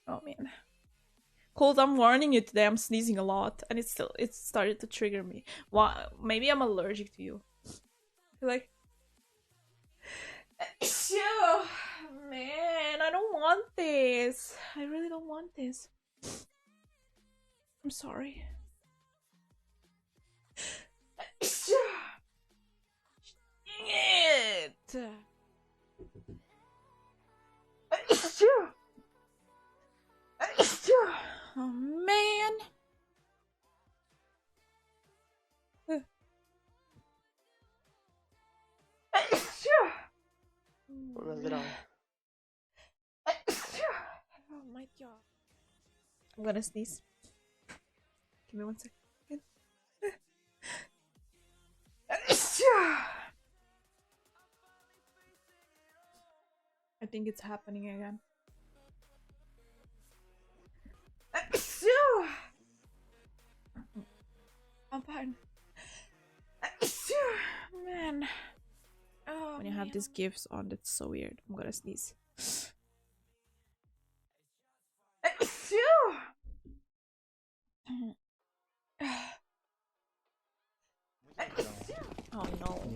Oh man. Cold, I'm warning you today. I'm sneezing a lot, and it started to trigger me. Why? Maybe I'm allergic to you. Like, Phew, man, I don't want this. I really don't want this. I'm sorry. Dang it. Oh man. What was it on? Oh my god. I'm gonna sneeze. Give me 1 second. I think it's happening again. I'm fine. Man. Oh, when you have these gifts on, that's so weird. I'm gonna sneeze. Oh no.